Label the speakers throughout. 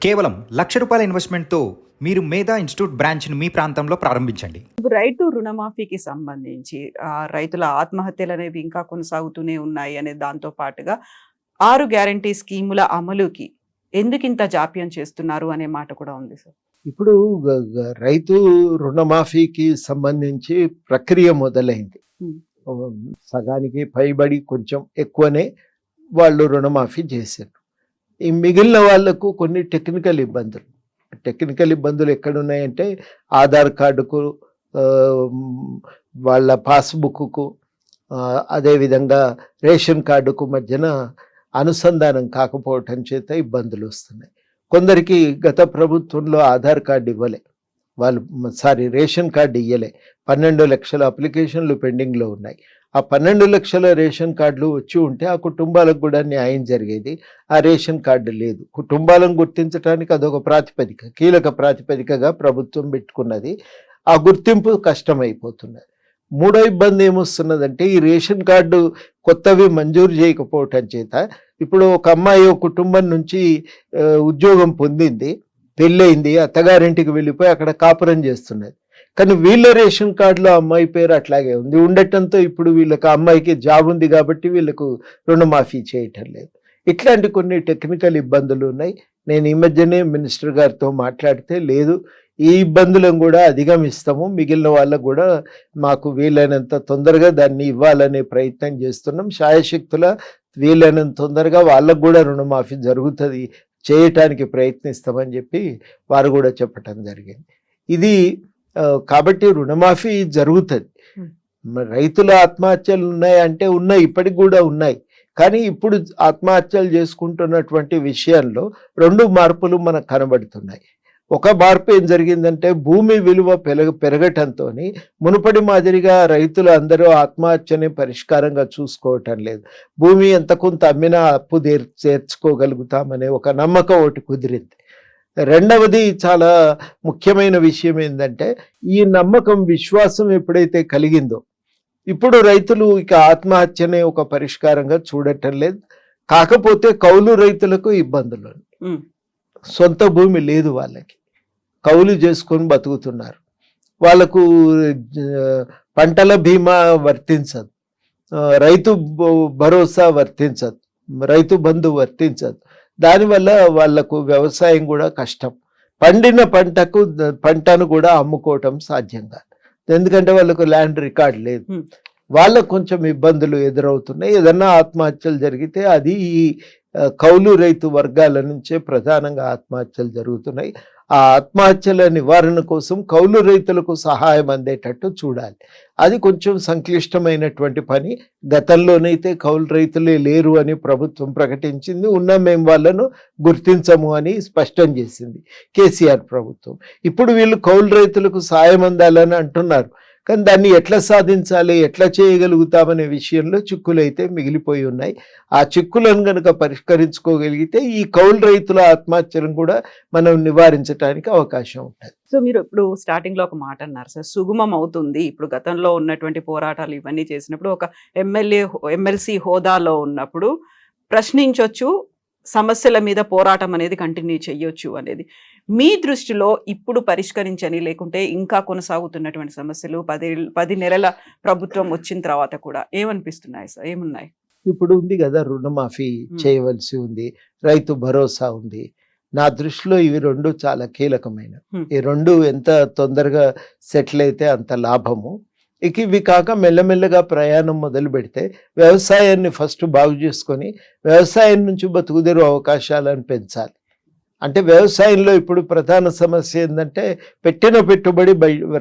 Speaker 1: కేవలం ₹1,00,000 ఇన్వెస్ట్మెంట్తో మీరు మేధా ఇన్స్టిట్యూట్ బ్రాంచ్ని మీ ప్రాంతంలో ప్రారంభించండి.
Speaker 2: రైతు రుణమాఫీకి సంబంధించి రైతుల ఆత్మహత్యలు అనేవి ఇంకా కొనసాగుతూనే ఉన్నాయి అనే దాంతో పాటుగా 6 గ్యారంటీ స్కీముల అమలుకి ఎందుకింత జాప్యం చేస్తున్నారు అనే మాట కూడా ఉంది సార్.
Speaker 3: ఇప్పుడు రైతు రుణమాఫీకి సంబంధించి ప్రక్రియ మొదలైంది. సగానికి పైబడి కొంచెం ఎక్కువనే వాళ్ళు రుణమాఫీ చేశారు. ఈ మిగిలిన వాళ్లకు కొన్ని టెక్నికల్ ఇబ్బందులు ఎక్కడున్నాయంటే ఆధార్ కార్డుకు, వాళ్ళ పాస్బుక్కు, అదేవిధంగా రేషన్ కార్డుకు మధ్యన అనుసంధానం కాకపోవటం చేత ఇబ్బందులు వస్తున్నాయి. కొందరికి గత ప్రభుత్వంలో ఆధార్ కార్డు ఇవ్వలే, రేషన్ కార్డు ఇవ్వలే. 12 లక్షల అప్లికేషన్లు పెండింగ్లో ఉన్నాయి. ఆ 12 లక్షల రేషన్ కార్డులు వచ్చి ఉంటే ఆ కుటుంబాలకు కూడా న్యాయం జరిగేది. ఆ రేషన్ కార్డు లేదు. కుటుంబాలను గుర్తించడానికి అదొక ప్రాతిపదిక, కీలక ప్రాతిపదికగా ప్రభుత్వం పెట్టుకున్నది. ఆ గుర్తింపు కష్టమైపోతున్నది. మూడో ఇబ్బంది ఏమొస్తున్నదంటే ఈ రేషన్ కార్డు కొత్తవి మంజూరు చేయకపోవటం చేత ఇప్పుడు ఒక అమ్మాయి ఒక కుటుంబం నుంచి ఉద్యోగం పొందింది, పెళ్ళయింది, అత్తగారింటికి వెళ్ళిపోయి అక్కడ కాపురం చేస్తున్నది. కానీ వీళ్ళ రేషన్ కార్డులో అమ్మాయి పేరు అట్లాగే ఉంది ఉండటంతో ఇప్పుడు వీళ్ళకి అమ్మాయికి జాబ్ ఉంది కాబట్టి వీళ్ళకు రుణమాఫీ చేయటం లేదు. ఇట్లాంటి కొన్ని టెక్నికల్ ఇబ్బందులు ఉన్నాయి. నేను ఈ మధ్యనే మినిస్టర్ గారితో మాట్లాడితే లేదు, ఈ ఇబ్బందులను కూడా అధిగమిస్తాము, మిగిలిన వాళ్ళకు కూడా మాకు వీలైనంత తొందరగా దాన్ని ఇవ్వాలనే ప్రయత్నం చేస్తున్నాం, శాయశక్తుల వీలైనంత తొందరగా వాళ్ళకు కూడా రుణమాఫీ జరుగుతుంది చేయటానికి ప్రయత్నిస్తామని చెప్పి వారు కూడా చెప్పటం జరిగింది. ఇది కాబట్టి రుణమాఫీ జరుగుతుంది. రైతుల ఆత్మహత్యలు ఉన్నాయంటే ఉన్నాయి, ఇప్పటికి కూడా ఉన్నాయి. కానీ ఇప్పుడు ఆత్మహత్యలు చేసుకుంటున్నటువంటి విషయంలో 2 మార్పులు మనకు కనబడుతున్నాయి. ఒక మార్పు ఏం జరిగిందంటే భూమి విలువ పెరగటంతో మునుపటి మాదిరిగా రైతులు అందరూ ఆత్మహత్యని పరిష్కారంగా చూసుకోవటం లేదు. భూమి ఎంత కొంత అమ్మినా అప్పు చేర్చుకోగలుగుతామనే ఒక నమ్మకం ఒకటి కుదిరింది. రెండవది చాలా ముఖ్యమైన విషయం ఏంటంటే ఈ నమ్మకం, విశ్వాసం ఎప్పుడైతే కలిగిందో ఇప్పుడు రైతులు ఇక ఆత్మహత్యనే ఒక పరిష్కారంగా చూడటం లేదు. కాకపోతే కౌలు రైతులకు ఇబ్బందులు, సొంత భూమి లేదు, వాళ్ళకి కౌలు చేసుకొని బతుకుతున్నారు. వాళ్ళకు పంటల బీమా వర్తించదు, రైతు భరోసా వర్తించదు, రైతు బంధు వర్తించదు. దానివల్ల వాళ్లకు వ్యవసాయం కూడా కష్టం. పండిన పంటను కూడా అమ్ముకోవటం సాధ్యం కాదు, ఎందుకంటే వాళ్ళకు ల్యాండ్ రికార్డ్ లేదు. వాళ్ళకు కొంచెం ఇబ్బందులు ఎదురవుతున్నాయి. ఏదన్నా ఆత్మహత్యలు జరిగితే అది ఈ కౌలు రైతు వర్గాల నుంచే ప్రధానంగా ఆత్మహత్యలు జరుగుతున్నాయి. ఆ ఆత్మహత్యల నివారణ కోసం కౌలు రైతులకు సహాయం అందేటట్టు చూడాలి. అది కొంచెం సంక్లిష్టమైనటువంటి పని. గతంలోనైతే కౌలు రైతులే లేరు అని ప్రభుత్వం ప్రకటించింది, మేము వాళ్ళను గుర్తించము అని స్పష్టం చేసింది కేసీఆర్ ప్రభుత్వం. ఇప్పుడు వీళ్ళు కౌలు రైతులకు సాయం అందాలని అంటున్నారు, కానీ దాన్ని ఎట్లా సాధించాలి, ఎట్లా చేయగలుగుతామనే విషయంలో చిక్కులైతే మిగిలిపోయి ఉన్నాయి. ఆ చిక్కులను కనుక పరిష్కరించుకోగలిగితే ఈ కౌలు రైతుల ఆత్మహత్యలను కూడా మనం నివారించడానికి అవకాశం ఉంటుంది.
Speaker 2: సో మీరు ఇప్పుడు స్టార్టింగ్ లో ఒక మాట అన్నారు సార్, సుగమం అవుతుంది. ఇప్పుడు గతంలో ఉన్నటువంటి పోరాటాలు ఇవన్నీ చేసినప్పుడు ఒక ఎమ్మెల్సీ హోదాలో ఉన్నప్పుడు ప్రశ్నించవచ్చు, సమస్యల మీద పోరాటం అనేది కంటిన్యూ చేయొచ్చు అనేది. మీ దృష్టిలో ఇప్పుడు పరిష్కరించని, లేకుంటే ఇంకా కొనసాగుతున్నటువంటి సమస్యలు 10 నెలల ప్రభుత్వం వచ్చిన తర్వాత కూడా ఏమనిపిస్తున్నాయి సార్, ఏమున్నాయి?
Speaker 3: ఇప్పుడు ఉంది కదా రుణమాఫీ చేయవలసి ఉంది, రైతు భరోసా ఉంది. నా దృష్టిలో ఇవి 2 చాలా కీలకమైన. ఈ 2 ఎంత తొందరగా సెటిల్ అయితే అంత లాభము. ఇవి కాక మెల్లమెల్లగా ప్రయాణం మొదలు పెడితే వ్యవసాయాన్ని ఫస్ట్ బాగు చేసుకొని వ్యవసాయం నుంచి బతుకుదెరు అవకాశాలను పెంచాలి. అంటే వ్యవసాయంలో ఇప్పుడు ప్రధాన సమస్య ఏంటంటే పెట్టిన పెట్టుబడి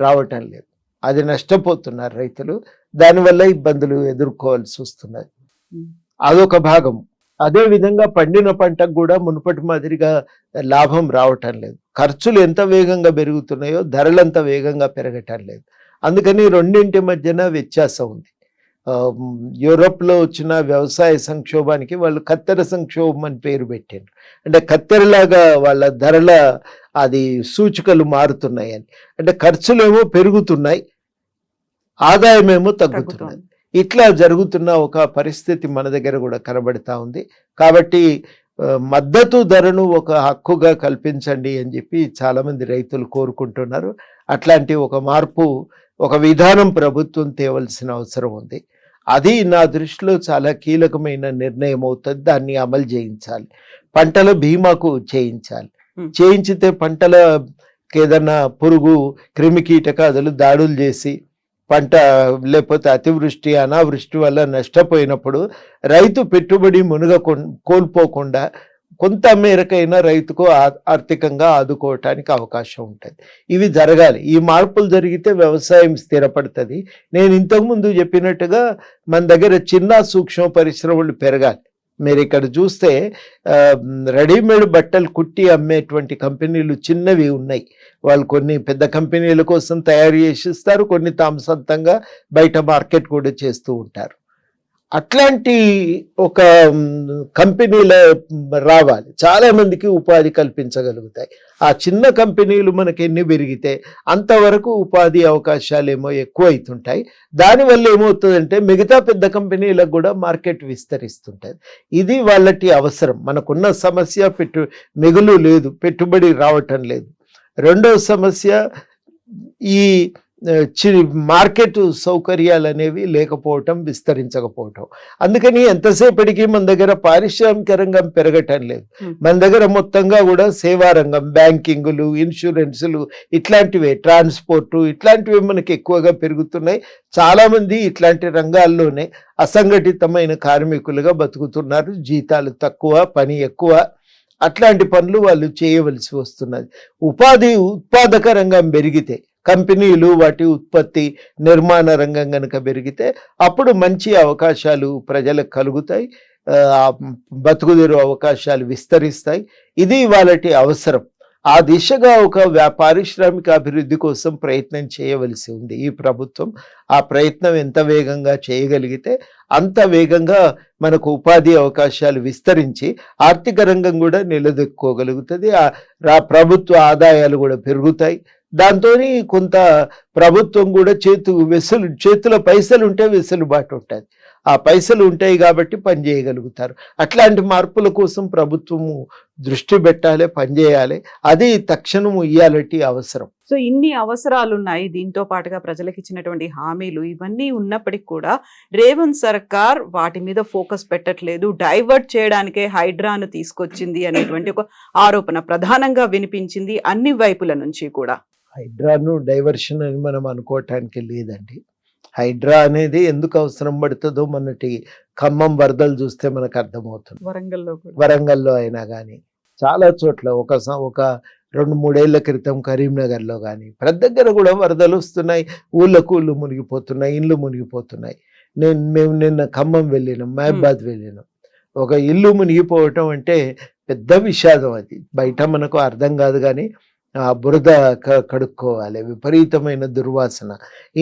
Speaker 3: రావటం లేదు, అది నష్టపోతున్నారు రైతులు, దానివల్ల ఇబ్బందులు ఎదుర్కోవాల్సి వస్తున్నది. అదొక భాగం. అదేవిధంగా పండిన పంటకు కూడా మునుపటి మాదిరిగా లాభం రావటం లేదు. ఖర్చులు ఎంత వేగంగా పెరుగుతున్నాయో ధరలు అంత వేగంగా పెరగటం లేదు. అందుకని రెండింటి మధ్యన వ్యత్యాసం ఉంది. యూరోప్లో వచ్చిన వ్యవసాయ సంక్షోభానికి వాళ్ళు కత్తెర సంక్షోభం అని పేరు పెట్టారు. అంటే కత్తెరలాగా వాళ్ళ ధరల సూచికలు మారుతున్నాయని. అంటే ఖర్చులేమో పెరుగుతున్నాయి, ఆదాయమేమో తగ్గుతున్నాయి. ఇట్లా జరుగుతున్న ఒక పరిస్థితి మన దగ్గర కూడా కనబడతా ఉంది. కాబట్టి మద్దతు ధరను ఒక హక్కుగా కల్పించండి అని చెప్పి చాలామంది రైతులు కోరుకుంటున్నారు. అట్లాంటి ఒక మార్పు, ఒక విధానం ప్రభుత్వం తేవలసిన అవసరం ఉంది. అది నా దృష్టిలో చాలా కీలకమైన నిర్ణయం అవుతుంది. దాన్ని అమలు చేయించాలి. పంటల బీమాకు చేయించాలి. చేయించితే పంటలకి ఏదన్నా పురుగు, క్రిమి కీటకాదులు దాడులు చేసి పంట లేకపోతే అతివృష్టి, అనావృష్టి వల్ల నష్టపోయినప్పుడు రైతు పెట్టుబడి కోల్పోకుండా కొంత మేరకైనా రైతుకు ఆర్థికంగా ఆదుకోవటానికి అవకాశం ఉంటుంది. ఇవి జరగాలి. ఈ మార్పులు జరిగితే వ్యవసాయం స్థిరపడుతుంది. నేను ఇంతకుముందు చెప్పినట్టుగా మన దగ్గర చిన్న సూక్ష్మ పరిశ్రమలు పెరగాలి. మీరు ఇక్కడ చూస్తే రెడీమేడ్ బట్టలు కుట్టి అమ్మేటువంటి కంపెనీలు చిన్నవి ఉన్నాయి. వాళ్ళు కొన్ని పెద్ద కంపెనీల కోసం తయారు చేసి ఇస్తారు, కొన్ని తాము సొంతంగా బయట మార్కెట్ కూడా చేస్తూ ఉంటారు. అట్లాంటి ఒక కంపెనీల రావాలి, చాలా మందికి ఉపాధి కల్పించగలుగుతాయి. ఆ చిన్న కంపెనీలు మనకి ఎన్ని పెరిగితే అంతవరకు ఉపాధి అవకాశాలు ఏమో ఎక్కువ అవుతుంటాయి. దానివల్ల ఏమవుతుందంటే మిగతా పెద్ద కంపెనీలకు కూడా మార్కెట్ విస్తరిస్తుంటుంది. ఇది వాళ్ళకి అవసరం. మనకున్న సమస్య మిగులు లేదు, పెట్టుబడి రావటం లేదు. రెండవ సమస్య ఈ మార్కెట్ సౌకర్యాలు అనేవి లేకపోవటం, విస్తరించకపోవటం. అందుకని ఎంతసేపటికి మన దగ్గర పారిశ్రామిక రంగం పెరగటం లేదు. మన దగ్గర మొత్తంగా కూడా సేవా రంగం, బ్యాంకింగులు, ఇన్సూరెన్సులు, ఇట్లాంటివే, ట్రాన్స్పోర్టు, ఇట్లాంటివి మనకి ఎక్కువగా పెరుగుతున్నాయి. చాలామంది ఇట్లాంటి రంగాల్లోనే అసంఘటితమైన కార్మికులుగా బతుకుతున్నారు. జీతాలు తక్కువ, పని ఎక్కువ. అట్లాంటి పనులు వాళ్ళు చేయవలసి వస్తున్నది. ఉత్పాదక రంగం పెరిగితే, కంపెనీలు వాటి ఉత్పత్తి నిర్మాణ రంగం కనుక పెరిగితే అప్పుడు మంచి అవకాశాలు ప్రజలకు కలుగుతాయి. బతుకుదెరు అవకాశాలు విస్తరిస్తాయి. ఇది వాళ్ళకి అవసరం. ఆ దిశగా ఒక పారిశ్రామిక అభివృద్ధి కోసం ప్రయత్నం చేయవలసి ఉంది ఈ ప్రభుత్వం. ఆ ప్రయత్నం ఎంత వేగంగా చేయగలిగితే అంత వేగంగా మనకు ఉపాధి అవకాశాలు విస్తరించి ఆర్థిక రంగం కూడా నిలదొక్కుకోగలుగుతుంది. ప్రభుత్వ ఆదాయాలు కూడా పెరుగుతాయి. దాంతో కొంత ప్రభుత్వం కూడా చేతిలో పైసలు ఉంటే వెసులుబాటు ఉంటుంది. ఆ పైసలు ఉంటాయి కాబట్టి పనిచేయగలుగుతారు. అట్లాంటి మార్పుల కోసం ప్రభుత్వము దృష్టి పెట్టాలి, పనిచేయాలి. అది తక్షణము ఇయ్యాలటి అవసరం.
Speaker 2: సో ఇన్ని అవసరాలు ఉన్నాయి. దీంతో పాటుగా ప్రజలకు ఇచ్చినటువంటి హామీలు ఇవన్నీ ఉన్నప్పటికీ కూడా రేవంత్ సర్కార్ వాటి మీద ఫోకస్ పెట్టట్లేదు. డైవర్ట్ చేయడానికే హైడ్రాను తీసుకొచ్చింది అనేటువంటి ఒక ఆరోపణ ప్రధానంగా వినిపించింది అన్ని వైపుల నుంచి కూడా.
Speaker 3: హైడ్రాను డైవర్షన్ అని మనం అనుకోవటానికి లేదండి. హైడ్రా అనేది ఎందుకు అవసరం పడుతుందో మనటి ఖమ్మం వరదలు చూస్తే మనకు అర్థమవుతుంది. వరంగల్లో అయినా కానీ చాలా చోట్ల ఒక 2-3 ఏళ్ల క్రితం కరీంనగర్లో కానీ ప్రతి దగ్గర కూడా వరదలు వస్తున్నాయి. ఊళ్ళు మునిగిపోతున్నాయి, ఇండ్లు మునిగిపోతున్నాయి. మేము నిన్న ఖమ్మం వెళ్ళినాం, మహబాద్ వెళ్ళినాం. ఒక ఇల్లు మునిగిపోవటం అంటే పెద్ద విషాదం. అది బయట మనకు అర్థం కాదు, కానీ ఆ బురద కడుక్కోవాలి, విపరీతమైన దుర్వాసన.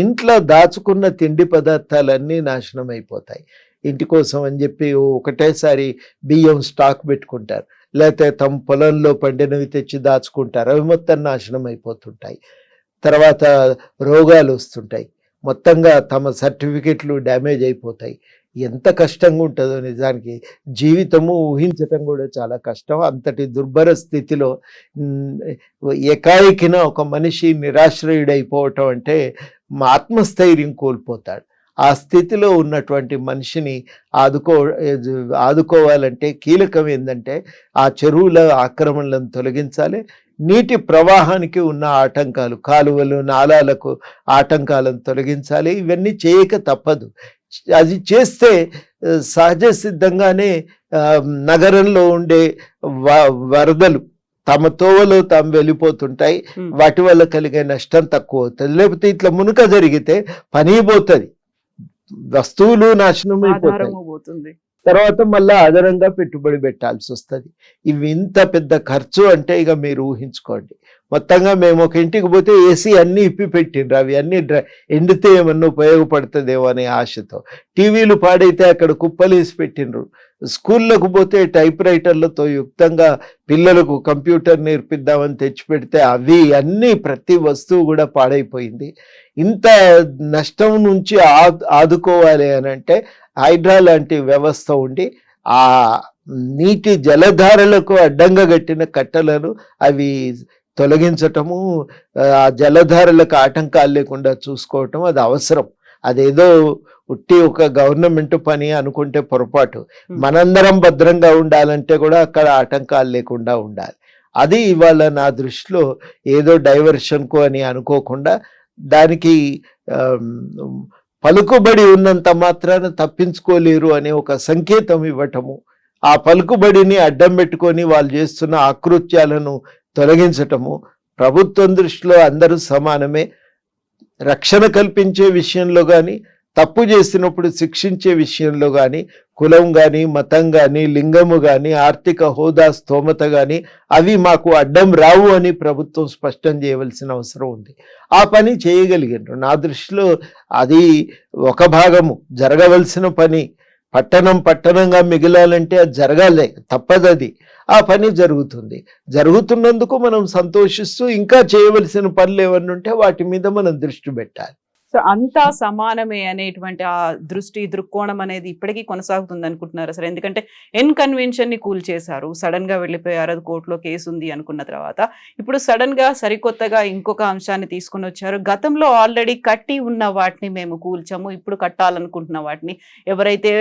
Speaker 3: ఇంట్లో దాచుకున్న తిండి పదార్థాలన్నీ నాశనం అయిపోతాయి. ఇంటి కోసం అని చెప్పి ఒకటేసారి బియ్యం స్టాక్ పెట్టుకుంటారు, లేకపోతే తమ పొలంలో పండినవి తెచ్చి దాచుకుంటారు. అవి మొత్తం నాశనం అయిపోతుంటాయి. తర్వాత రోగాలు వస్తుంటాయి. మొత్తంగా తమ సర్టిఫికెట్లు డ్యామేజ్ అయిపోతాయి. ఎంత కష్టంగా ఉంటుందో నిజానికి జీవితము ఊహించటం కూడా చాలా కష్టం. అంతటి దుర్భర స్థితిలో ఏకాయికిన ఒక మనిషి నిరాశ్రయుడైపోవటం అంటే ఆత్మస్థైర్యం కోల్పోతాడు. ఆ స్థితిలో ఉన్నటువంటి మనిషిని ఆదుకోవాలంటే కీలకం ఏంటంటే ఆ చెరువుల ఆక్రమణలను తొలగించాలి. నీటి ప్రవాహానికి ఉన్న ఆటంకాలు, కాలువలు, నాలాలకు ఆటంకాలను తొలగించాలి. ఇవన్నీ చేయక తప్పదు. అది చేస్తే సహజ సిద్ధంగానే నగరంలో ఉండే వరదలు తమ తోవలో తాము వెళ్ళిపోతుంటాయి. వాటి వల్ల కలిగే నష్టం తక్కువ అవుతుంది. లేకపోతే ఇట్లా మునుక జరిగితే పని పోతుంది, వస్తువులు నాశనం అయిపోతాయి. తర్వాత మళ్ళీ అదనంగా పెట్టుబడి పెట్టాల్సి వస్తుంది. ఇవి ఇంత పెద్ద ఖర్చు అంటే ఇక మీరు ఊహించుకోండి. మొత్తంగా మేము ఒక ఇంటికి పోతే ఏసీ అన్నీ ఇప్పి పెట్టిండ్రు, అవి అన్నీ ఎండితే ఏమన్నా ఉపయోగపడుతుందేమో అనే ఆశతో. టీవీలు పాడైతే అక్కడ కుప్పలేసి పెట్టిండ్రు. స్కూళ్ళకు పోతే టైప్ రైటర్లతో యుక్తంగా పిల్లలకు కంప్యూటర్ నేర్పిద్దామని తెచ్చిపెడితే అవి అన్నీ ప్రతి వస్తువు కూడా పాడైపోయింది. ఇంత నష్టం నుంచి ఆదుకోవాలి అని అంటే హైడ్రా లాంటి వ్యవస్థ ఉండి ఆ నీటి జలధారలకు అడ్డంగా కట్టిన కట్టలను అవి తొలగించటము, ఆ జలధారలకు ఆటంకాలు లేకుండా చూసుకోవటం అది అవసరం. అదేదో ఉట్టి ఒక గవర్నమెంట్ పని అనుకుంటే పొరపాటు. మనందరం భద్రంగా ఉండాలంటే కూడా అక్కడ ఆటంకాలు లేకుండా ఉండాలి. అది ఇవాళ నా దృష్టిలో ఏదో డైవర్షన్కు అని అనుకోకుండా దానికి పలుకుబడి ఉన్నంత మాత్రాన తప్పించుకోలేరు అనే ఒక సంకేతం ఇవ్వటము, ఆ పలుకుబడిని అడ్డం పెట్టుకొని వాళ్ళు చేస్తున్న ఆకృత్యాలను తొలగించటము. ప్రభుత్వం దృష్టిలో అందరూ సమానమే. రక్షణ కల్పించే విషయంలో కానీ, తప్పు చేసినప్పుడు శిక్షించే విషయంలో కానీ, కులం కానీ, మతం కానీ, లింగము కానీ, ఆర్థిక హోదా, స్తోమత కానీ అవి మాకు అడ్డం రావు అని ప్రభుత్వం స్పష్టం చేయవలసిన అవసరం ఉంది. ఆ పని చేయగలిగారు. నా దృష్టిలో అది ఒక భాగము, జరగవలసిన పని. పట్టణంగా మిగిలాలంటే అది జరగాలి, తప్పదది. ఆ పని జరుగుతుంది. జరుగుతున్నందుకు మనం సంతోషిస్తూ ఇంకా చేయవలసిన పనులు ఏమన్నా ఉంటే వాటి మీద మనం దృష్టి పెట్టాలి.
Speaker 2: సో అంతా సమానమే అనేటువంటి ఆ దృక్కోణం అనేది ఇప్పటికీ కొనసాగుతుంది అనుకుంటున్నారు సార్? ఎందుకంటే కన్వెన్షన్ ని కూల్ చేశారు, సడన్ గా వెళ్ళిపోయారు, అది కోర్టులో కేసు ఉంది అనుకున్న తర్వాత ఇప్పుడు సడన్ గా సరికొత్తగా ఇంకొక అంశాన్ని తీసుకుని వచ్చారు. గతంలో ఆల్రెడీ కట్టి ఉన్న వాటిని మేము కూల్చాము, ఇప్పుడు కట్టాలనుకుంటున్న వాటిని ఎవరైతే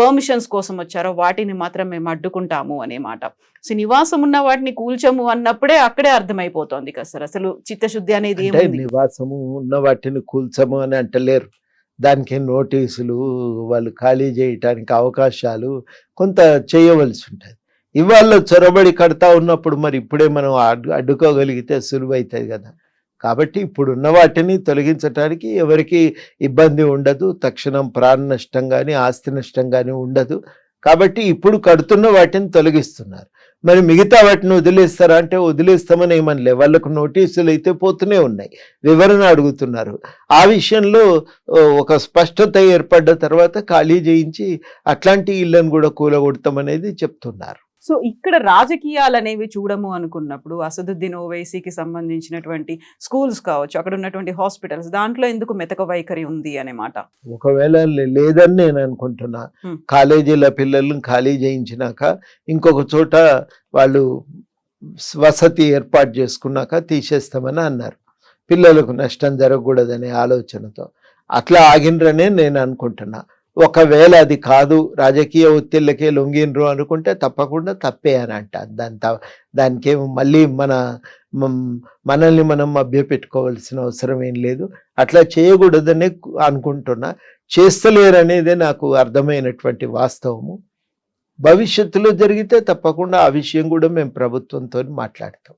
Speaker 2: పర్మిషన్స్ కోసం వచ్చారో వాటిని మాత్రం మేము అడ్డుకుంటాము అనే మాట. సో నివాసం ఉన్న వాటిని కూల్చము అన్నప్పుడే అక్కడే అర్థమైపోతుంది కదా సార్ అసలు చిత్తశుద్ధి అనేది ఏముంది?
Speaker 3: నివాసము ఉన్న వాటిని కూల్చము అని అంటలేరు. దానికి నోటీసులు, వాళ్ళు ఖాళీ చేయటానికి అవకాశాలు కొంత చేయవలసి ఉంటుంది. ఇవాళ చొరబడి కడతా ఉన్నప్పుడు మరి ఇప్పుడే మనం అడ్డుకోగలిగితే సులువైతుంది కదా. కాబట్టి ఇప్పుడున్న వాటిని తొలగించడానికి ఎవరికి ఇబ్బంది ఉండదు. తక్షణం ప్రాణ నష్టం కానీ ఆస్తి నష్టం కానీ ఉండదు. కాబట్టి ఇప్పుడు కడుతున్న వాటిని తొలగిస్తున్నారు. మరి మిగతా వాటిని వదిలేస్తారా అంటే వదిలేస్తామని ఏమనలే. వాళ్ళకు నోటీసులు అయితే పోతూనే ఉన్నాయి, వివరణ అడుగుతున్నారు. ఆ విషయంలో ఒక స్పష్టత ఏర్పడ్డ తర్వాత ఖాళీ చేయించి అట్లాంటి ఇళ్లను కూడా కూలగొడతామనేది చెప్తున్నారు.
Speaker 2: సో ఇక్కడ రాజకీయాలు అనేవి చూడము అనుకున్నప్పుడు అసదుద్దీన్ ఓవైసీకి సంబంధించినటువంటి స్కూల్స్ కావచ్చు, అక్కడ ఉన్నటువంటి హాస్పిటల్స్, దాంట్లో ఎందుకు మెతక వైఖరి ఉంది అనే మాట?
Speaker 3: ఒకవేళ లేదని నేను అనుకుంటున్నా. కాలేజీల పిల్లలను ఖాళీ చేయించినాక ఇంకొక చోట వాళ్ళు వసతి ఏర్పాటు చేసుకున్నాక తీసేస్తామని అన్నారు. పిల్లలకు నష్టం జరగకూడదనే ఆలోచనతో అట్లా ఆగినరనే నేను అనుకుంటున్నా. ఒకవేళ అది కాదు, రాజకీయ ఒత్తిళ్ళకే లొంగినరు అనుకుంటే తప్పకుండా తప్పే అని అంటారు. దానికేమో మళ్ళీ మనల్ని మనం మభ్యపెట్టుకోవాల్సిన అవసరం ఏం లేదు. అట్లా చేయకూడదనే అనుకుంటున్నా. చేస్తలేరు అనేదే నాకు అర్థమైనటువంటి వాస్తవము. భవిష్యత్తులో జరిగితే తప్పకుండా ఆ విషయం కూడా మేము ప్రభుత్వంతో మాట్లాడతాం.